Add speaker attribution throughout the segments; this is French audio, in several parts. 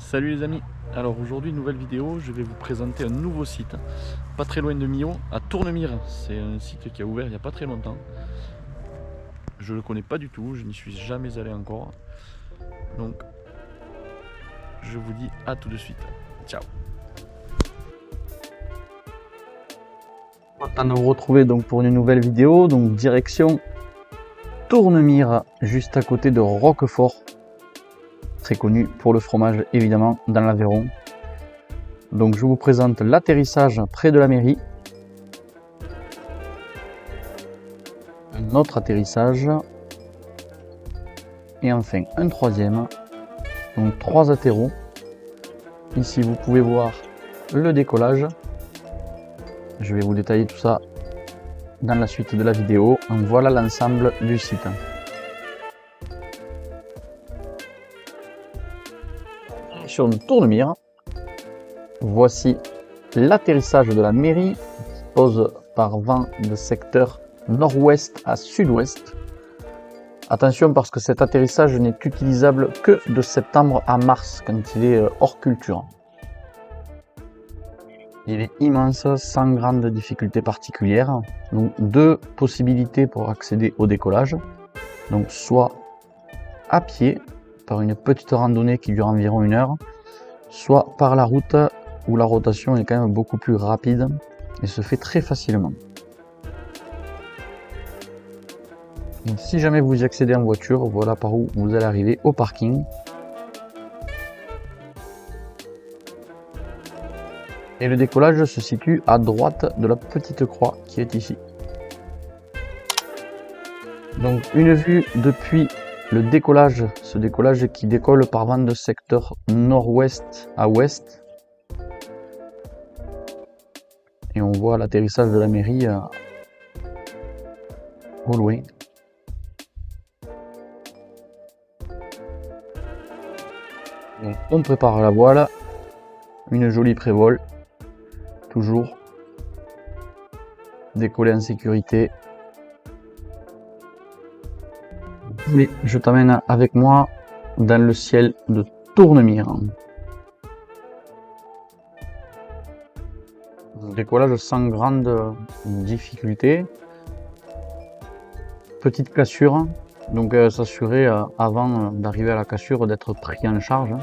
Speaker 1: Salut les amis, alors aujourd'hui nouvelle vidéo, je vais vous présenter un nouveau site, pas très loin de Millau, à Tournemire. C'est un site qui a ouvert il n'y a pas très longtemps. Je le connais pas du tout, je n'y suis jamais allé encore. Donc je vous dis à tout de suite. Ciao.
Speaker 2: Content de vous retrouver donc pour une nouvelle vidéo, donc direction Tournemire, juste à côté de Roquefort, très connu pour le fromage évidemment dans l'Aveyron. Donc je vous présente l'atterrissage près de la mairie, un autre atterrissage et enfin un troisième, donc 3 atterros. Ici vous pouvez voir le décollage. Je vais vous détailler tout ça dans la suite de la vidéo. Donc voilà l'ensemble du site. Sur Tournemire, voici l'atterrissage de la mairie qui pose par vent de secteur nord-ouest à sud-ouest. Attention parce que cet atterrissage n'est utilisable que de septembre à mars quand il est hors culture. Il est immense, sans grande difficulté particulière. Donc deux possibilités pour accéder au décollage. Donc soit à pied, par une petite randonnée qui dure environ 1 heure, soit par la route où la rotation est quand même beaucoup plus rapide et se fait très facilement. Donc, si jamais vous y accédez en voiture, voilà par où vous allez arriver au parking. Et le décollage se situe à droite de la petite croix qui est ici. Donc une vue depuis le décollage, ce décollage qui décolle par vent de secteur nord-ouest à ouest. Et on voit l'atterrissage de la mairie au loin. Donc on prépare la voile, une jolie prévole, toujours décoller en sécurité. Mais je t'amène avec moi dans le ciel de Tournemire. Décollage sans grande difficulté. Petite cassure, donc s'assurer avant d'arriver à la cassure d'être pris en charge.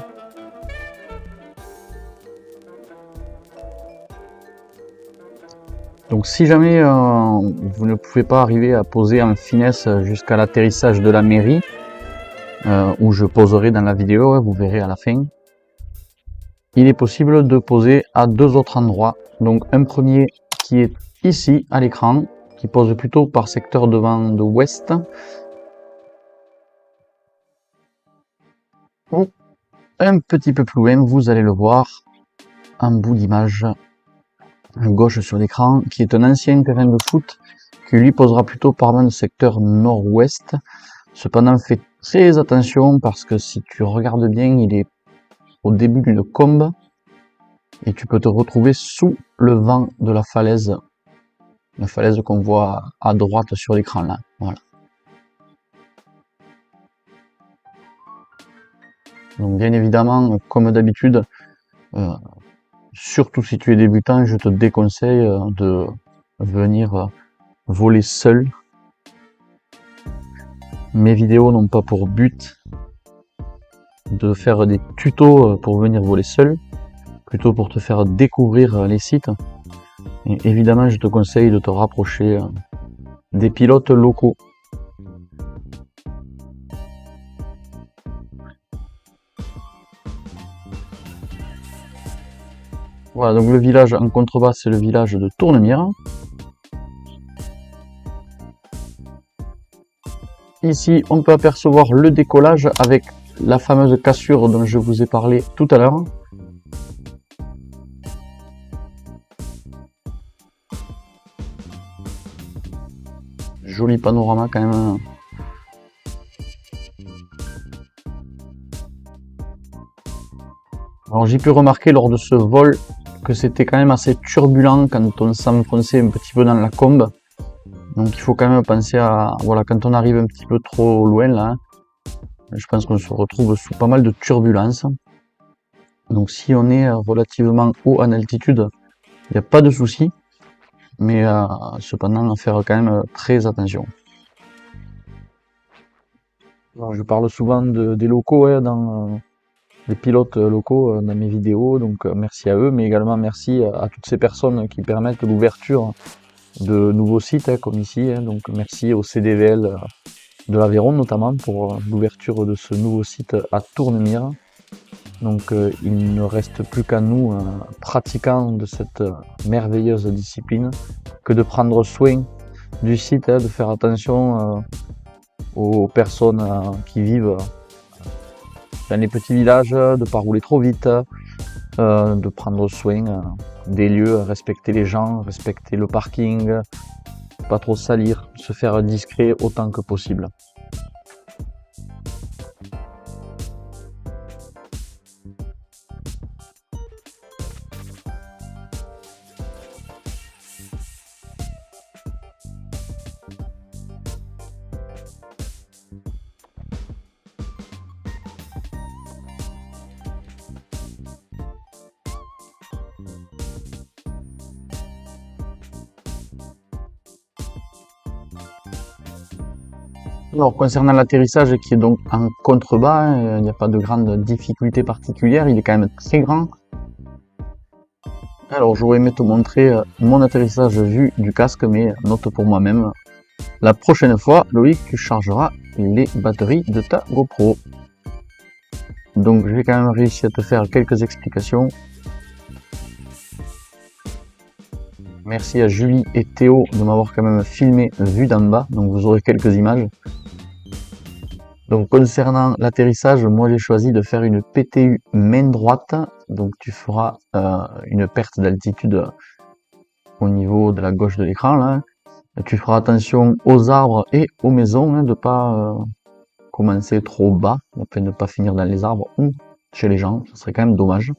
Speaker 2: Donc si jamais vous ne pouvez pas arriver à poser en finesse jusqu'à l'atterrissage de la mairie, où je poserai dans la vidéo, vous verrez à la fin, il est possible de poser à 2 autres endroits. Donc un premier qui est ici à l'écran, qui pose plutôt par secteur de vent de ouest. Ou un petit peu plus loin, vous allez le voir en bout d'image à gauche sur l'écran, qui est un ancien terrain de foot qui lui posera plutôt par vent de secteur nord-ouest. Cependant, fais très attention parce que si tu regardes bien, il est au début d'une combe et tu peux te retrouver sous le vent de la falaise qu'on voit à droite sur l'écran là. Voilà. Donc bien évidemment, comme d'habitude, surtout si tu es débutant, je te déconseille de venir voler seul. Mes vidéos n'ont pas pour but de faire des tutos pour venir voler seul, plutôt pour te faire découvrir les sites. Et évidemment, je te conseille de te rapprocher des pilotes locaux. Voilà, donc le village en contrebas, c'est le village de Tournemire. Ici, on peut apercevoir le décollage avec la fameuse cassure dont je vous ai parlé tout à l'heure. Joli panorama quand même. Alors j'ai pu remarquer lors de ce vol que c'était quand même assez turbulent quand on s'enfonçait un petit peu dans la combe. Donc il faut quand même penser à, voilà, quand on arrive un petit peu trop loin là, je pense qu'on se retrouve sous pas mal de turbulences. Donc si on est relativement haut en altitude, il n'y a pas de souci, mais cependant à faire quand même très attention. Alors, je parle souvent des locaux dans des pilotes locaux dans mes vidéos, donc merci à eux, mais également merci à toutes ces personnes qui permettent l'ouverture de nouveaux sites comme ici. Donc merci au CDVL de l'Aveyron notamment pour l'ouverture de ce nouveau site à Tournemire. Donc il ne reste plus qu'à nous, pratiquants de cette merveilleuse discipline, que de prendre soin du site, de faire attention aux personnes qui vivent dans les petits villages, de ne pas rouler trop vite, de prendre soin des lieux, respecter les gens, respecter le parking, pas trop salir, se faire discret autant que possible. Alors concernant l'atterrissage qui est donc en contrebas, il n'y a pas de grande difficulté particulière, il est quand même très grand. Alors j'aurais aimé te montrer mon atterrissage vu du casque, mais note pour moi-même, la prochaine fois Loïc tu chargeras les batteries de ta GoPro. Donc j'ai quand même réussi à te faire quelques explications. Merci à Julie et Théo de m'avoir quand même filmé vue d'en bas, donc vous aurez quelques images. Donc concernant l'atterrissage, moi j'ai choisi de faire une PTU main droite, donc tu feras une perte d'altitude au niveau de la gauche de l'écran là. Tu feras attention aux arbres et aux maisons, de pas commencer trop bas, afin de ne pas finir dans les arbres ou chez les gens, ce serait quand même dommage.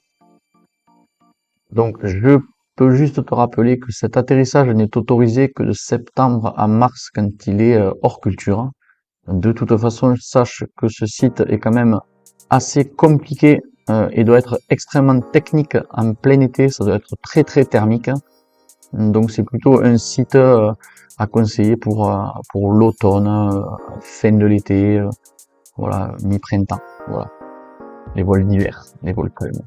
Speaker 2: Donc je peux juste te rappeler que cet atterrissage n'est autorisé que de septembre à mars quand il est hors culture. De toute façon, sache que ce site est quand même assez compliqué et doit être extrêmement technique en plein été, ça doit être très très thermique. Donc c'est plutôt un site à conseiller pour l'automne, fin de l'été, voilà, mi-printemps, voilà. Les vols d'hiver, les vols calmes.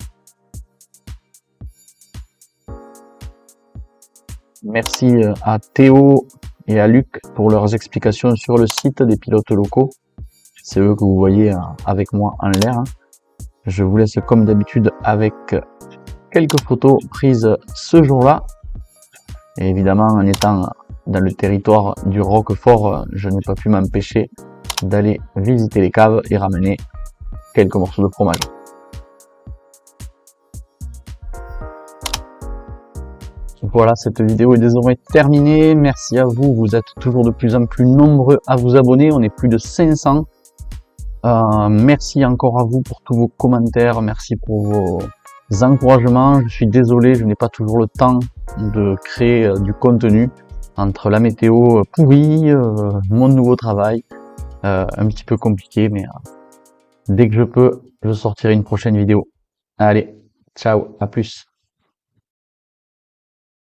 Speaker 2: Merci à Théo et à Luc pour leurs explications sur le site des pilotes locaux. C'est eux que vous voyez avec moi en l'air. Je vous laisse comme d'habitude avec quelques photos prises ce jour-là. Et évidemment, en étant dans le territoire du Roquefort, je n'ai pas pu m'empêcher d'aller visiter les caves et ramener quelques morceaux de fromage. Voilà, cette vidéo est désormais terminée. Merci à vous, vous êtes toujours de plus en plus nombreux à vous abonner, on est plus de 500. Merci encore à vous pour tous vos commentaires, merci pour vos encouragements. Je suis désolé, je n'ai pas toujours le temps de créer du contenu entre la météo pourrie, mon nouveau travail, un petit peu compliqué, mais dès que je peux, je sortirai une prochaine vidéo. Allez, ciao, à plus.